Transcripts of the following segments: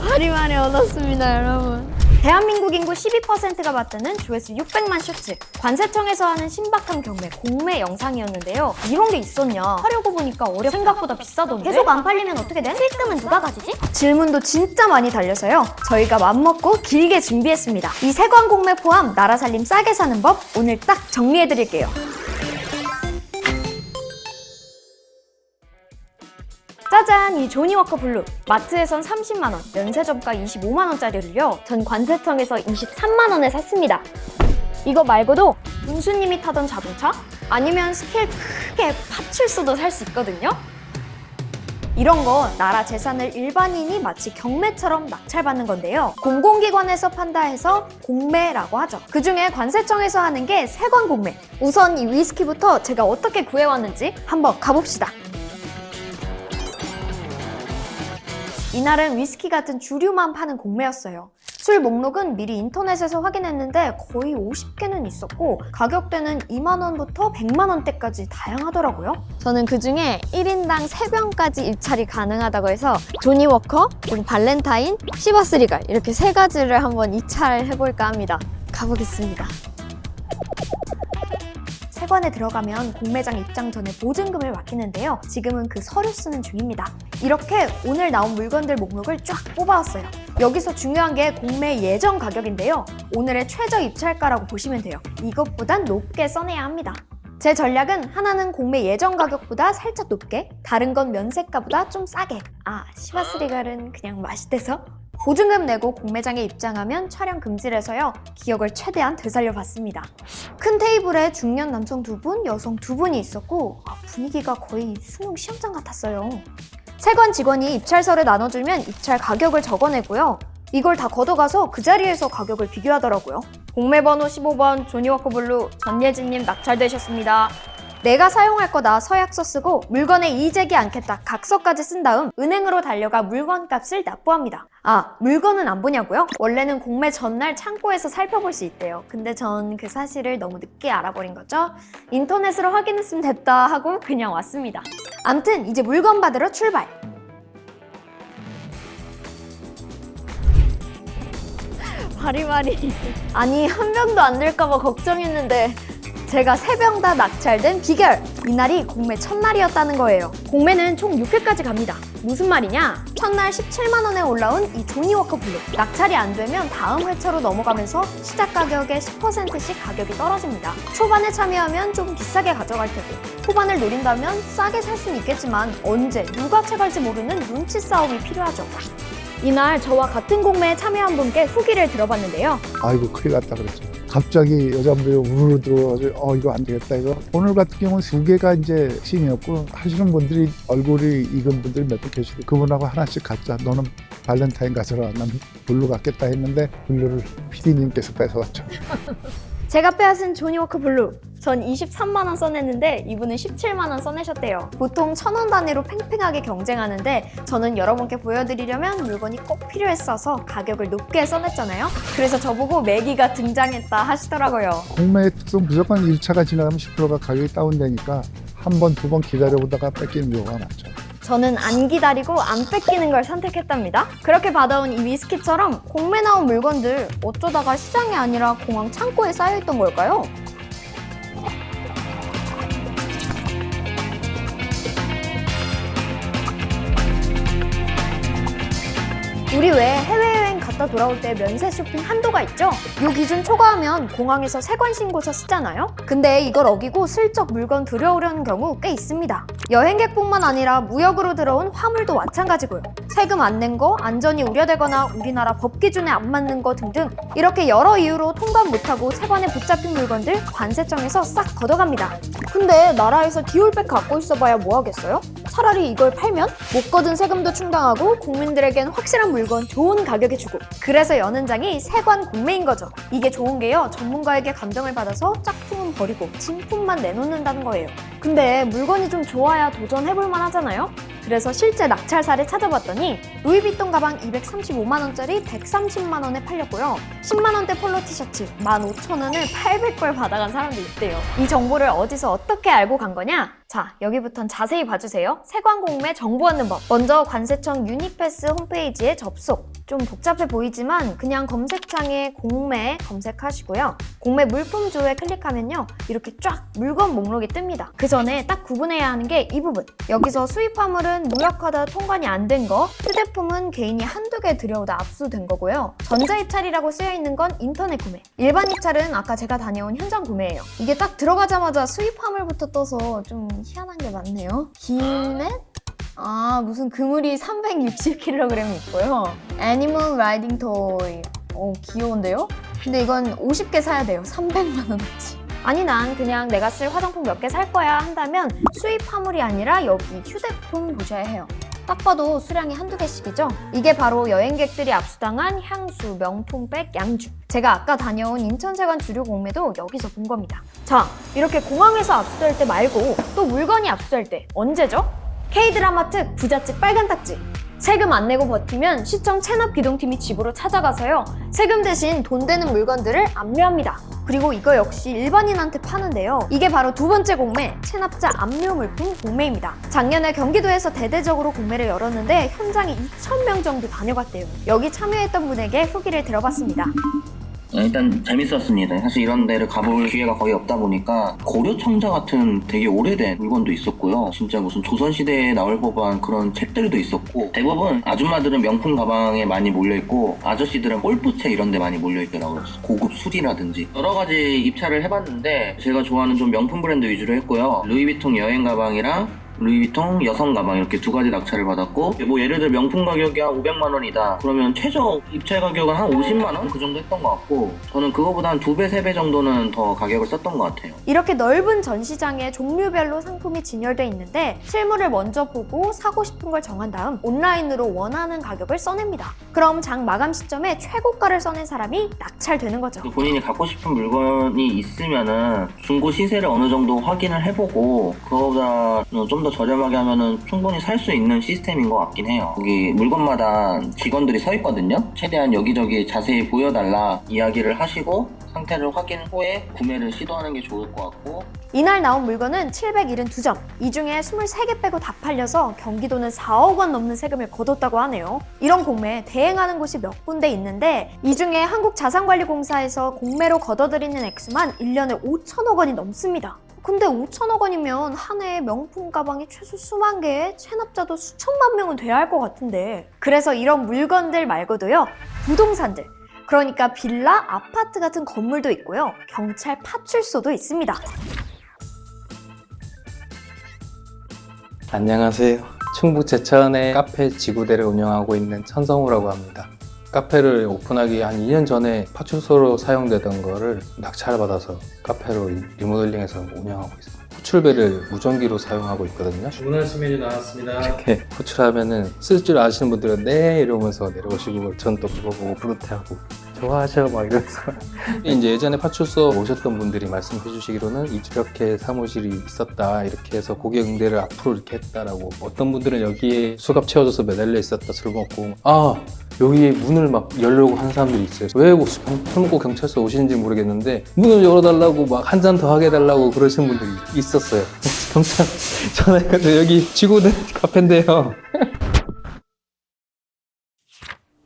파리만에 얻었습니다, 여러분. 대한민국 인구 12%가 맞드는 조회수 600만 슈츠, 관세청에서 하는 신박한 경매, 공매 영상이었는데요. 이런 게 있었냐? 하려고 보니까 생각보다 비싸던데? 계속 안 팔리면 어떻게 돼? 수익금은 누가 가지지? 질문도 진짜 많이 달려서요. 저희가 맘먹고 길게 준비했습니다. 이 세관 공매 포함 나라 살림 싸게 사는 법 오늘 딱 정리해드릴게요. 짜잔! 이 조니워커 블루! 마트에선 30만원, 면세점가 25만원짜리를요 전 관세청에서 23만원에 샀습니다. 이거 말고도 군수님이 타던 자동차? 아니면 스케일 크게 파출소도 살 수 있거든요? 이런 거 나라 재산을 일반인이 마치 경매처럼 낙찰받는 건데요. 공공기관에서 판다 해서 공매라고 하죠. 그중에 관세청에서 하는 게 세관 공매. 우선 이 위스키부터 제가 어떻게 구해왔는지 한번 가봅시다. 이날은 위스키 같은 주류만 파는 공매였어요. 술 목록은 미리 인터넷에서 확인했는데 거의 50개는 있었고 가격대는 2만원부터 100만원대까지 다양하더라고요. 저는 그중에 1인당 3병까지 입찰이 가능하다고 해서 조니워커, 그리고 발렌타인, 시바스 리갈 이렇게 3가지를 한번 입찰해볼까 합니다. 가보겠습니다. 세관에 들어가면 공매장 입장 전에 보증금을 맡기는데요. 지금은 그 서류 쓰는 중입니다. 이렇게 오늘 나온 물건들 목록을 쫙 뽑아왔어요. 여기서 중요한 게 공매 예정 가격인데요. 오늘의 최저 입찰가라고 보시면 돼요. 이것보단 높게 써내야 합니다. 제 전략은 하나는 공매 예정 가격보다 살짝 높게, 다른 건 면세가보다 좀 싸게. 시바스 리갈은 그냥 맛있대서 보증금 내고 공매장에 입장하면 촬영 금지라서요. 기억을 최대한 되살려봤습니다. 큰 테이블에 중년 남성 2분, 여성 2분이 있었고 분위기가 거의 수능 시험장 같았어요. 세관 직원이 입찰서를 나눠주면 입찰 가격을 적어내고요. 이걸 다 걷어가서 그 자리에서 가격을 비교하더라고요. 공매번호 15번 조니워커 블루 전예진님 낙찰되셨습니다. 내가 사용할 거다 서약서 쓰고 물건에 이의제기 않겠다 각서까지 쓴 다음 은행으로 달려가 물건 값을 납부합니다. 물건은 안 보냐고요? 원래는 공매 전날 창고에서 살펴볼 수 있대요. 근데 전 그 사실을 너무 늦게 알아버린 거죠. 인터넷으로 확인했으면 됐다 하고 그냥 왔습니다. 암튼 이제 물건 받으러 출발! 바리바리 아니 한 병도 안 될까봐 걱정했는데 제가 3병 다 낙찰된 비결! 이날이 공매 첫날이었다는 거예요. 공매는 총 6회까지 갑니다. 무슨 말이냐? 첫날 17만원에 올라온 이 조니워커 블루. 낙찰이 안 되면 다음 회차로 넘어가면서 시작 가격의 10%씩 가격이 떨어집니다. 초반에 참여하면 좀 비싸게 가져갈 테고 후반을 노린다면 싸게 살 수는 있겠지만 언제 누가 채갈지 모르는 눈치 싸움이 필요하죠. 이날 저와 같은 공매에 참여한 분께 후기를 들어봤는데요. 아이고 큰일 났다 그랬죠. 갑자기 여자분들이 우르르 들어와서 이거 안 되겠다 이거. 오늘 같은 경우는 2개가 이제 핵심이었고 하시는 분들이 얼굴이 익은 분들이 몇 분 계시고 그분하고 하나씩 갖자. 너는 발렌타인 가져라. 난 블루 갖겠다 했는데 블루를 PD님께서 뺏어갔죠. 제가 빼앗은 조니워커 블루. 전 23만원 써냈는데 이분은 17만원 써내셨대요. 보통 1,000원 단위로 팽팽하게 경쟁하는데 저는 여러분께 보여드리려면 물건이 꼭 필요했어서 가격을 높게 써냈잖아요. 그래서 저보고 매기가 등장했다 하시더라고요. 공매의 특성 무조건 1차가 지나가면 10%가 가격이 다운되니까 한 번, 2번 기다려보다가 뺏기는 경우가 많죠. 저는 안 기다리고 안 뺏기는 걸 선택했답니다. 그렇게 받아온 이 위스키처럼 공매 나온 물건들 어쩌다가 시장이 아니라 공항 창고에 쌓여있던 걸까요? 우리 왜 해외여행 갔다 돌아올 때 면세 쇼핑 한도가 있죠? 요 기준 초과하면 공항에서 세관 신고서 쓰잖아요? 근데 이걸 어기고 슬쩍 물건 들여오려는 경우 꽤 있습니다. 여행객뿐만 아니라 무역으로 들어온 화물도 마찬가지고요. 세금 안 낸 거, 안전이 우려되거나 우리나라 법 기준에 안 맞는 거 등등 이렇게 여러 이유로 통관 못하고 세관에 붙잡힌 물건들 관세청에서 싹 걷어갑니다. 근데 나라에서 디올백 갖고 있어봐야 뭐 하겠어요? 차라리 이걸 팔면 못 걷은 세금도 충당하고 국민들에겐 확실한 물건 좋은 가격에 주고 그래서 여는 장이 세관 공매인 거죠. 이게 좋은 게요. 전문가에게 감정을 받아서 짝퉁은 버리고 진품만 내놓는다는 거예요. 근데 물건이 좀 좋아야 도전해볼만 하잖아요? 그래서 실제 낙찰사를 찾아봤더니 루이비통 가방 235만원짜리 130만원에 팔렸고요. 10만원대 폴로 티셔츠 15,000원을 800벌 받아간 사람도 있대요. 이 정보를 어디서 어떻게 알고 간 거냐? 자, 여기부턴 자세히 봐주세요. 세관 공매 정보 얻는 법. 먼저 관세청 유니패스 홈페이지에 접속. 좀 복잡해 보이지만 그냥 검색창에 공매 검색하시고요. 공매 물품조에 클릭하면요. 이렇게 쫙 물건 목록이 뜹니다. 그 전에 딱 구분해야 하는 게 이 부분. 여기서 수입 화물은 무역하다 통관이 안 된 거, 휴대폰은 개인이 한두 개 들여오다 압수된 거고요. 전자입찰이라고 쓰여 있는 건 인터넷 구매. 일반 입찰은 아까 제가 다녀온 현장 구매예요. 이게 딱 들어가자마자 수입 화물부터 떠서 좀 희한한 게 많네요. 기넷? 무슨 그물이 360kg 있고요. 애니멀 라이딩 토이. 귀여운데요? 근데 이건 50개 사야 돼요. 300만 원어치. 아니 난 그냥 내가 쓸 화장품 몇 개 살 거야 한다면 수입 화물이 아니라 여기 휴대폰 보셔야 해요. 딱 봐도 수량이 한두 개씩이죠? 이게 바로 여행객들이 압수당한 향수, 명품백, 양주. 제가 아까 다녀온 인천세관 주류 공매도 여기서 본 겁니다. 자, 이렇게 공항에서 압수될 때 말고 또 물건이 압수될 때 언제죠? K드라마 특 부잣집 빨간 딱지. 세금 안 내고 버티면 시청 체납 기동팀이 집으로 찾아가서요. 세금 대신 돈 되는 물건들을 압류합니다. 그리고 이거 역시 일반인한테 파는데요. 이게 바로 두 번째 공매, 체납자 압류 물품 공매입니다. 작년에 경기도에서 대대적으로 공매를 열었는데 현장에 2,000명 정도 다녀갔대요. 여기 참여했던 분에게 후기를 들어봤습니다. 일단 재밌었습니다. 사실 이런 데를 가볼 기회가 거의 없다 보니까 고려청자 같은 되게 오래된 물건도 있었고요. 진짜 무슨 조선시대에 나올 법한 그런 책들도 있었고, 대부분 아줌마들은 명품 가방에 많이 몰려있고 아저씨들은 골프채 이런 데 많이 몰려있더라고요. 고급 술이라든지 여러 가지 입찰을 해봤는데 제가 좋아하는 좀 명품 브랜드 위주로 했고요. 루이비통 여행 가방이랑 루이비통 여성 가방 이렇게 두 가지 낙찰을 받았고, 뭐 예를 들어 명품 가격이 한 500만 원이다 그러면 최저 입찰 가격은 한 50만 원? 그 정도 했던 것 같고, 저는 그거보다 한 2배, 3배 정도는 더 가격을 썼던 것 같아요. 이렇게 넓은 전시장에 종류별로 상품이 진열돼 있는데 실물을 먼저 보고 사고 싶은 걸 정한 다음 온라인으로 원하는 가격을 써냅니다. 그럼 장 마감 시점에 최고가를 써낸 사람이 낙찰되는 거죠. 본인이 갖고 싶은 물건이 있으면은 중고 시세를 어느 정도 확인을 해보고 그거보다 좀 더 저렴하게 하면은 충분히 살 수 있는 시스템인 것 같긴 해요. 여기 물건마다 직원들이 서 있거든요. 최대한 여기저기 자세히 보여달라 이야기를 하시고 상태를 확인 후에 구매를 시도하는 게 좋을 것 같고, 이날 나온 물건은 772점. 이 중에 23개 빼고 다 팔려서 경기도는 4억 원 넘는 세금을 거뒀다고 하네요. 이런 공매 대행하는 곳이 몇 군데 있는데 이 중에 한국자산관리공사에서 공매로 거둬들이는 액수만 1년에 5천억 원이 넘습니다. 근데 5천억 원이면 한 해에 명품 가방이 최소 수만 개에 체납자도 수천만 명은 돼야 할 것 같은데, 그래서 이런 물건들 말고도요, 부동산들, 그러니까 빌라, 아파트 같은 건물도 있고요, 경찰 파출소도 있습니다. 안녕하세요. 충북 제천에 카페 지구대를 운영하고 있는 천성우라고 합니다. 카페를 오픈하기 한 2년 전에 파출소로 사용되던 거를 낙찰을 받아서 카페로 리모델링해서 운영하고 있습니다. 호출배를 무전기로 사용하고 있거든요. 주문하신 메뉴 나왔습니다. 이렇게 호출하면은 쓸 줄 아시는 분들은 네 이러면서 내려오시고 전 또 그거 보고 뿌듯해하고 좋아하셔 막 이러면서 이제 예전에 파출소 오셨던 분들이 말씀해 주시기로는 이렇게 사무실이 있었다, 이렇게 해서 고객 응대를 앞으로 이렇게 했다라고, 어떤 분들은 여기에 수갑 채워져서 매달려 있었다 술 먹고, 여기에 문을 막 열려고 하는 사람들이 있어요. 왜 술 먹고 경찰서 오시는지 모르겠는데 문을 열어달라고 막 한 잔 더 하게 해달라고 그러시는 분들이 있었어요. 경찰 전화해가지고 여기 지구대 카페인데요.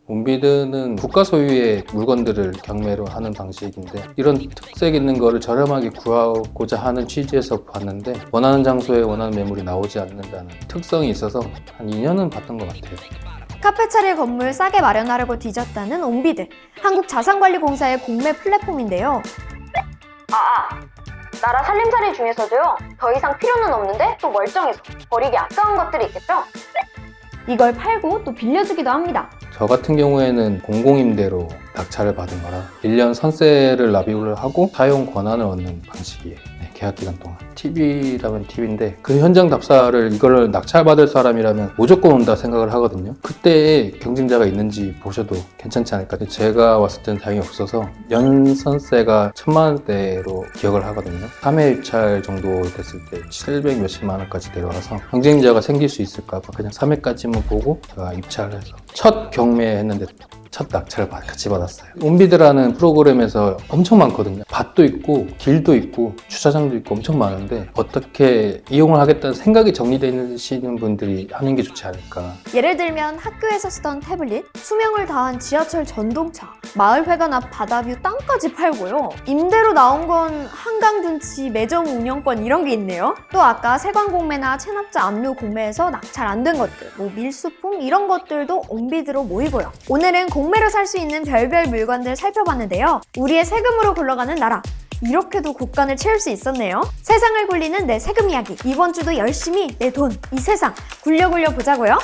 온비드는 국가 소유의 물건들을 경매로 하는 방식인데, 이런 특색 있는 거를 저렴하게 구하고자 하는 취지에서 봤는데 원하는 장소에 원하는 매물이 나오지 않는다는 특성이 있어서 한 2년은 봤던 것 같아요. 카페 차릴 건물 싸게 마련하려고 뒤졌다는 온비드, 한국자산관리공사의 공매 플랫폼인데요. 나라 살림살이 중에서도요, 더 이상 필요는 없는데 또 멀쩡해서 버리기 아까운 것들이 있겠죠? 이걸 팔고 또 빌려주기도 합니다. 저 같은 경우에는 공공임대로 낙찰을 받은 거라 1년 선세를 납입을 하고 사용 권한을 얻는 방식이에요. 계약 기간 동안. TV라면 TV인데 그 현장 답사를 이걸 낙찰받을 사람이라면 무조건 온다 생각을 하거든요. 그때 경쟁자가 있는지 보셔도 괜찮지 않을까. 제가 왔을 때는 다행히 없어서 연선세가 1,000만 원대로 기억을 하거든요. 3회 입찰 정도 됐을 때 700 몇십만 원까지 내려와서 경쟁자가 생길 수 있을까 봐 그냥 3회까지만 보고 제가 입찰을 해서 첫 경매 했는데 첫 낙찰을 같이 받았어요. 온비드라는 프로그램에서 엄청 많거든요. 밭도 있고 길도 있고 주차장도 있고 엄청 많은데 어떻게 이용을 하겠다는 생각이 정리되시는 분들이 하는 게 좋지 않을까. 예를 들면 학교에서 쓰던 태블릿, 수명을 다한 지하철 전동차, 마을회관 앞 바다뷰 땅까지 팔고요. 임대로 나온 건 한강둔치 매점 운영권 이런 게 있네요. 또 아까 세관공매나 체납자 압류 공매에서 낙찰 안 된 것들, 뭐 밀수품 이런 것들도 온비드로 모이고요. 오늘은 공매로 살 수 있는 별별 물건들 살펴봤는데요. 우리의 세금으로 굴러가는 나라. 이렇게도 곳간을 채울 수 있었네요. 세상을 굴리는 내 세금 이야기. 이번 주도 열심히 내 돈, 이 세상 굴려 보자고요.